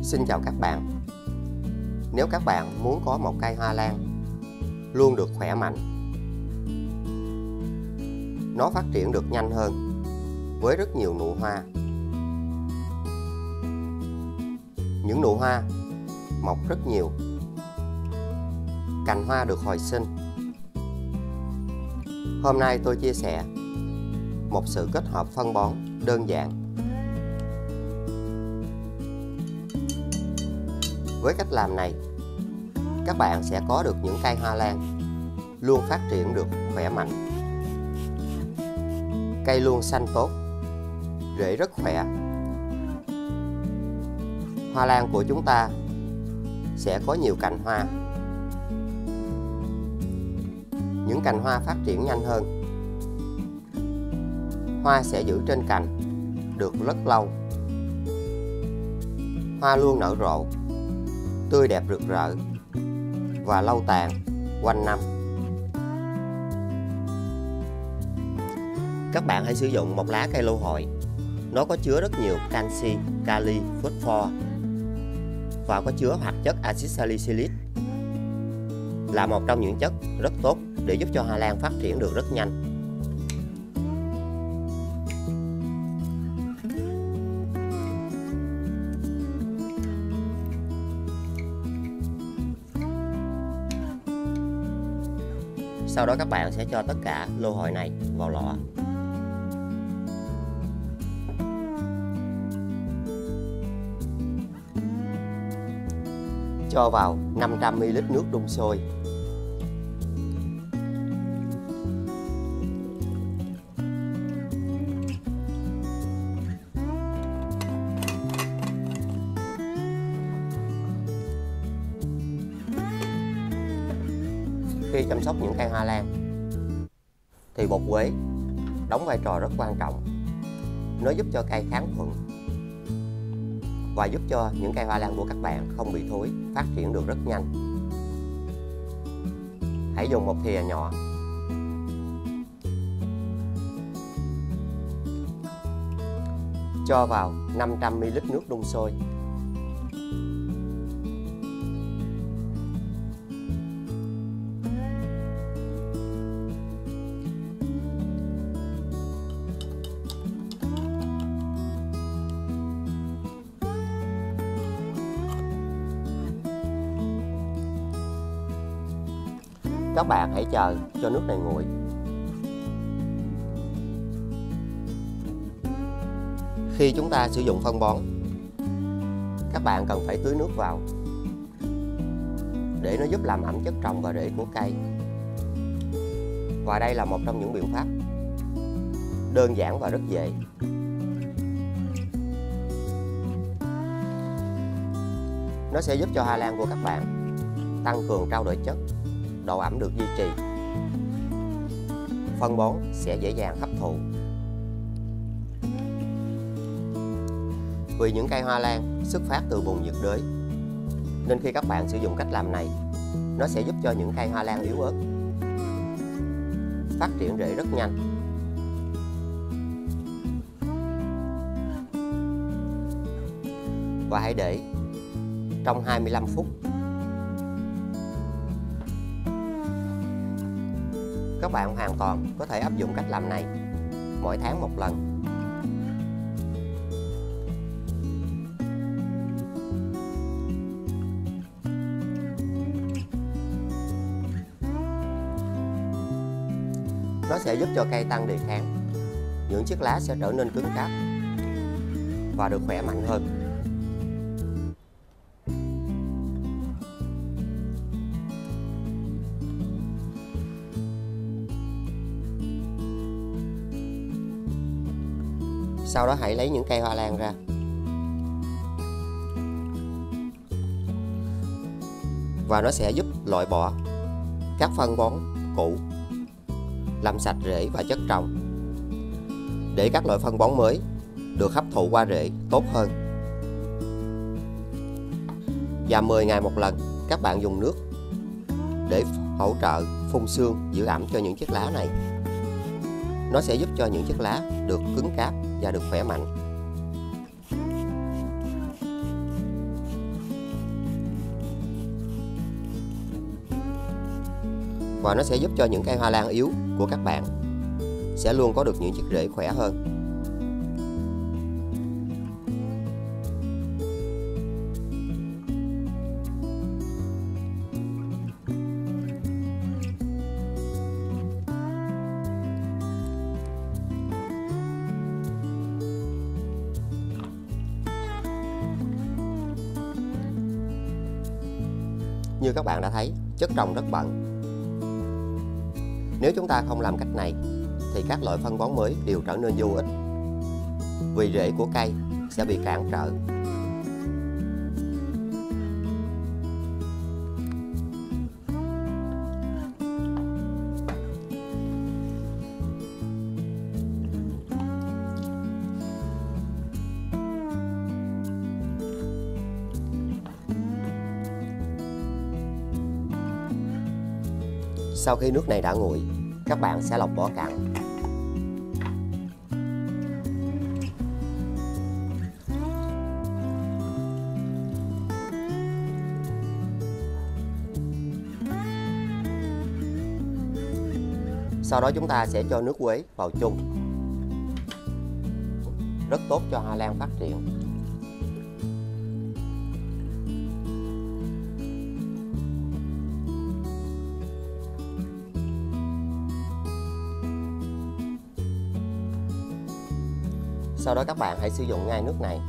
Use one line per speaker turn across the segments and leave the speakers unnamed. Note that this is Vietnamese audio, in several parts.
Xin chào các bạn. Nếu các bạn muốn có một cây hoa lan luôn được khỏe mạnh, nó phát triển được nhanh hơn với rất nhiều nụ hoa, những nụ hoa mọc rất nhiều, cành hoa được hồi sinh, hôm nay tôi chia sẻ một sự kết hợp phân bón đơn giản. Với cách làm này, các bạn sẽ có được những cây hoa lan luôn phát triển được khỏe mạnh. Cây luôn xanh tốt, rễ rất khỏe. Hoa lan của chúng ta sẽ có nhiều cành hoa. Những cành hoa phát triển nhanh hơn. Hoa sẽ giữ trên cành được rất lâu. Hoa luôn nở rộ, tươi đẹp rực rỡ và lâu tàn quanh năm. Các bạn hãy sử dụng một lá cây lô hội. Nó có chứa rất nhiều canxi, kali, phosphor và có chứa hoạt chất axit salicylic, là một trong những chất rất tốt để giúp cho hoa lan phát triển được rất nhanh. Sau đó các bạn sẽ cho tất cả lô hội này vào lọ. Cho vào 500ml nước đun sôi. Khi chăm sóc những cây hoa lan thì bột quế đóng vai trò rất quan trọng. Nó giúp cho cây kháng khuẩn và giúp cho những cây hoa lan của các bạn không bị thối, phát triển được rất nhanh. Hãy dùng một thìa nhỏ. Cho vào 500ml nước đun sôi. Các bạn hãy chờ cho nước này nguội. Khi chúng ta sử dụng phân bón, các bạn cần phải tưới nước vào để nó giúp làm ẩm chất trồng và rễ của cây. Và đây là một trong những biện pháp đơn giản và rất dễ. Nó sẽ giúp cho hoa lan của các bạn tăng cường trao đổi chất, độ ẩm được duy trì. Phân bón sẽ dễ dàng hấp thụ. Vì những cây hoa lan xuất phát từ vùng nhiệt đới, nên khi các bạn sử dụng cách làm này, nó sẽ giúp cho những cây hoa lan yếu ớt phát triển rễ rất nhanh. Và hãy để trong 25 phút. Các bạn hoàn toàn có thể áp dụng cách làm này mỗi tháng một lần. Nó sẽ giúp cho cây tăng đề kháng, những chiếc lá sẽ trở nên cứng cáp và được khỏe mạnh hơn. Sau đó hãy lấy những cây hoa lan ra. Và nó sẽ giúp loại bỏ các phân bón cũ, làm sạch rễ và chất trồng, để các loại phân bón mới được hấp thụ qua rễ tốt hơn. Và 10 ngày một lần các bạn dùng nước để hỗ trợ phun sương, giữ ẩm cho những chiếc lá này. Nó sẽ giúp cho những chiếc lá được cứng cáp và được khỏe mạnh. và nó sẽ giúp cho những cây hoa lan yếu của các bạn sẽ luôn có được những chiếc rễ khỏe hơn. Như các bạn đã thấy, chất trồng rất bận. Nếu chúng ta không làm cách này thì các loại phân bón mới đều trở nên vô ích, vì rễ của cây sẽ bị cản trở. Sau khi nước này đã nguội, các bạn sẽ lọc vỏ cặn. Sau đó chúng ta sẽ cho nước quế vào chung. Rất tốt cho hoa lan phát triển. Sau đó các bạn hãy sử dụng ngay nước này.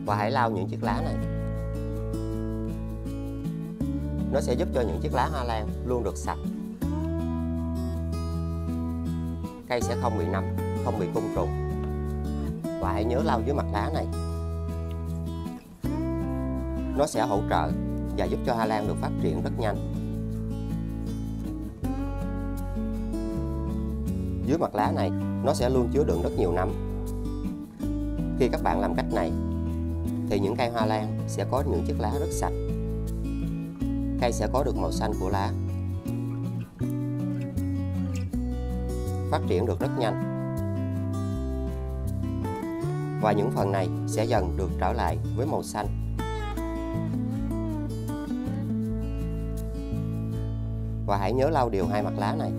Và hãy lau những chiếc lá này. Nó sẽ giúp cho những chiếc lá hoa lan luôn được sạch. Cây sẽ không bị nấm, không bị côn trùng. Và hãy nhớ lau dưới mặt lá này. Nó sẽ hỗ trợ và giúp cho hoa lan được phát triển rất nhanh. Dưới mặt lá này, nó sẽ luôn chứa đựng rất nhiều nấm. Khi các bạn làm cách này, thì những cây hoa lan sẽ có những chiếc lá rất sạch. Cây sẽ có được màu xanh của lá. Phát triển được rất nhanh. Và những phần này sẽ dần được trở lại với màu xanh. Và hãy nhớ lau đều hai mặt lá này.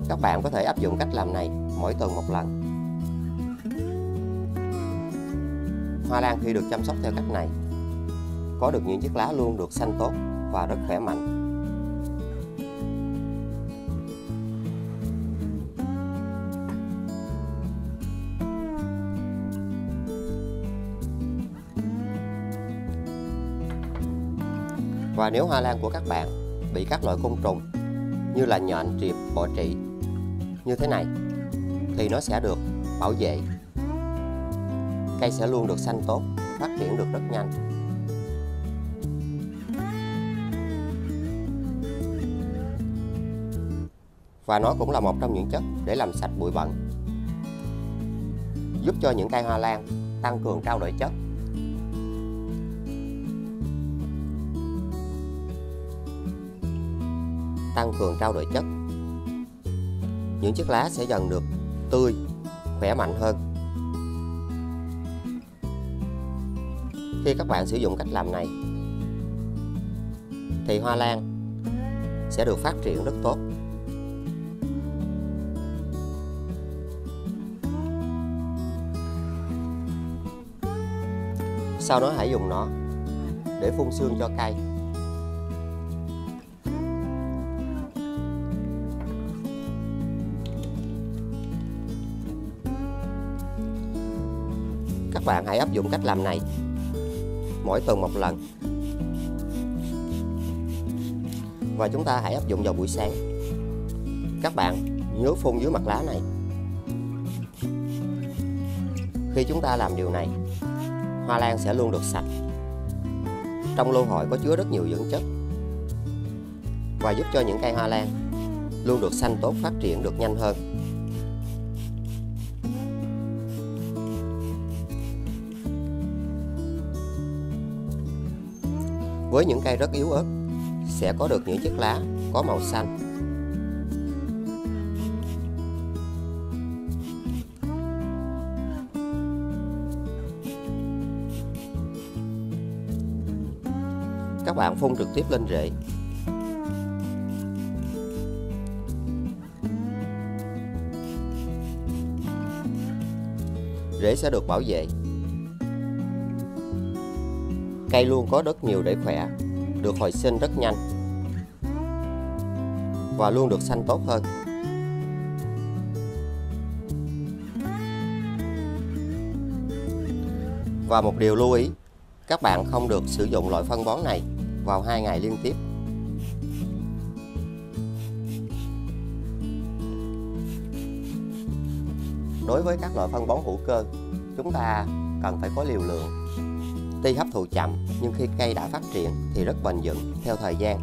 Các bạn có thể áp dụng cách làm này mỗi tuần một lần. Hoa lan khi được chăm sóc theo cách này, có được những chiếc lá luôn được xanh tốt và rất khỏe mạnh. Và nếu hoa lan của các bạn bị các loại côn trùng như là nhện, triệp, bọ trị như thế này thì nó sẽ được bảo vệ. Cây sẽ luôn được xanh tốt, phát triển được rất nhanh. Và nó cũng là một trong những chất để làm sạch bụi bẩn, giúp cho những cây hoa lan tăng cường trao đổi chất. Tăng cường trao đổi chất, những chiếc lá sẽ dần được tươi, khỏe mạnh hơn. Khi các bạn sử dụng cách làm này thì hoa lan sẽ được phát triển rất tốt. Sau đó hãy dùng nó để phun sương cho cây. Các bạn hãy áp dụng cách làm này mỗi tuần một lần. Và chúng ta hãy áp dụng vào buổi sáng. Các bạn nhớ phun dưới mặt lá này. Khi chúng ta làm điều này, hoa lan sẽ luôn được sạch. Trong lô hội có chứa rất nhiều dưỡng chất và giúp cho những cây hoa lan luôn được xanh tốt, phát triển được nhanh hơn. Với những cây rất yếu ớt sẽ có được những chiếc lá có màu xanh. bạn phun trực tiếp lên rễ. Rễ sẽ được bảo vệ. Cây luôn có rất nhiều rễ khỏe, được hồi sinh rất nhanh và luôn được xanh tốt hơn. Và một điều lưu ý, các bạn không được sử dụng loại phân bón này vào 2 ngày liên tiếp. Đối với các loại phân bón hữu cơ, chúng ta cần phải có liều lượng. Tuy hấp thụ chậm, nhưng khi cây đã phát triển thì rất bền vững theo thời gian.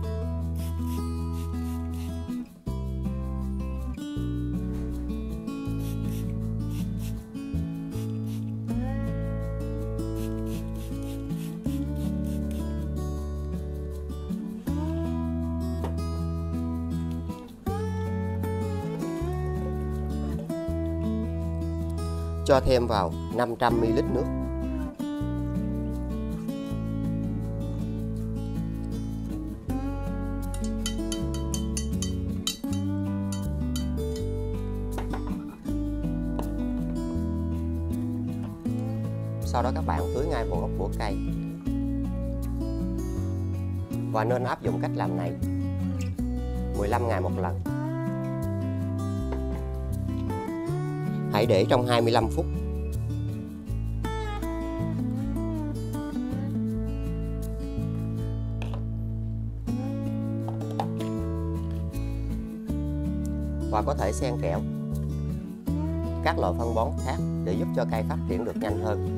Cho thêm vào 500 ml nước. Sau đó các bạn tưới ngay vào gốc của cây. Và nên áp dụng cách làm này 15 ngày một lần. Hãy để trong 25 phút. Và có thể xen kẽ các loại phân bón khác để giúp cho cây phát triển được nhanh hơn.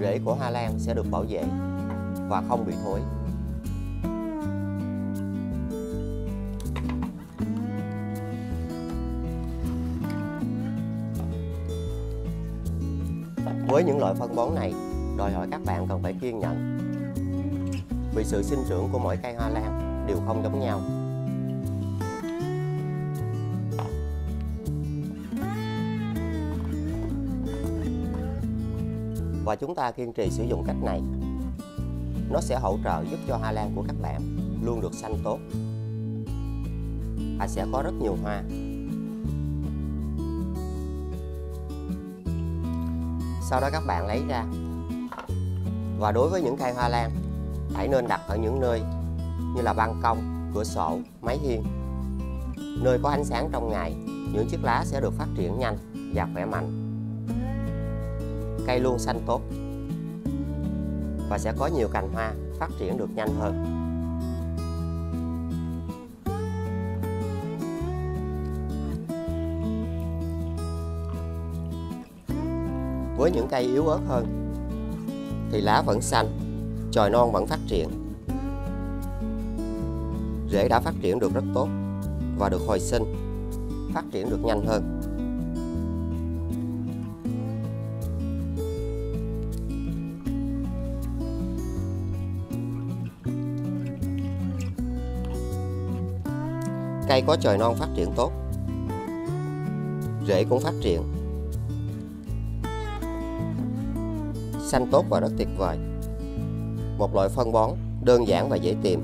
Rễ của hoa lan sẽ được bảo vệ và không bị thối. Với những loại phân bón này, đòi hỏi các bạn cần phải kiên nhẫn, vì sự sinh trưởng của mỗi cây hoa lan đều không giống nhau. Và chúng ta kiên trì sử dụng cách này, nó sẽ hỗ trợ giúp cho hoa lan của các bạn luôn được xanh tốt và sẽ có rất nhiều hoa. Sau đó các bạn lấy ra. Và đối với những cây hoa lan, hãy nên đặt ở những nơi như là ban công, cửa sổ, mái hiên, nơi có ánh sáng trong ngày. Những chiếc lá sẽ được phát triển nhanh và khỏe mạnh. Cây luôn xanh tốt và sẽ có nhiều cành hoa phát triển được nhanh hơn. Với những cây yếu ớt hơn thì lá vẫn xanh, chồi non vẫn phát triển. Rễ đã phát triển được rất tốt và được hồi sinh, phát triển được nhanh hơn. Cây có chồi non phát triển tốt, rễ cũng phát triển xanh tốt và rất tuyệt vời. Một loại phân bón đơn giản và dễ tìm.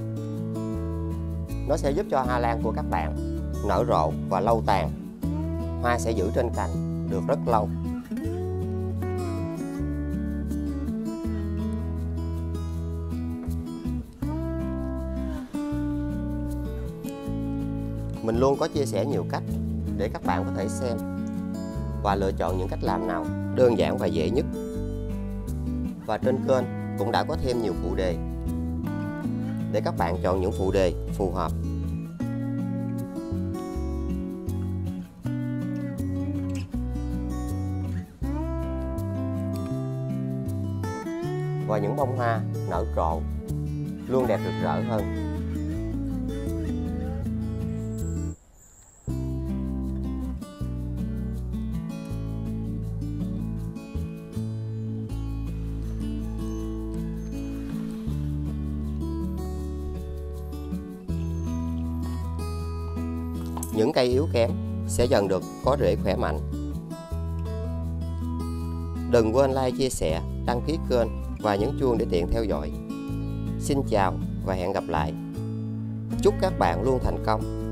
Nó sẽ giúp cho hoa lan của các bạn nở rộ và lâu tàn. Hoa sẽ giữ trên cành được rất lâu. Mình luôn có chia sẻ nhiều cách để các bạn có thể xem và lựa chọn những cách làm nào đơn giản và dễ nhất. Và trên kênh cũng đã có thêm nhiều phụ đề để các bạn chọn những phụ đề phù hợp. Và những bông hoa nở rộ luôn đẹp rực rỡ hơn. Những cây yếu kém sẽ dần được có rễ khỏe mạnh. Đừng quên like, chia sẻ, đăng ký kênh và nhấn chuông để tiện theo dõi. Xin chào và hẹn gặp lại. Chúc các bạn luôn thành công.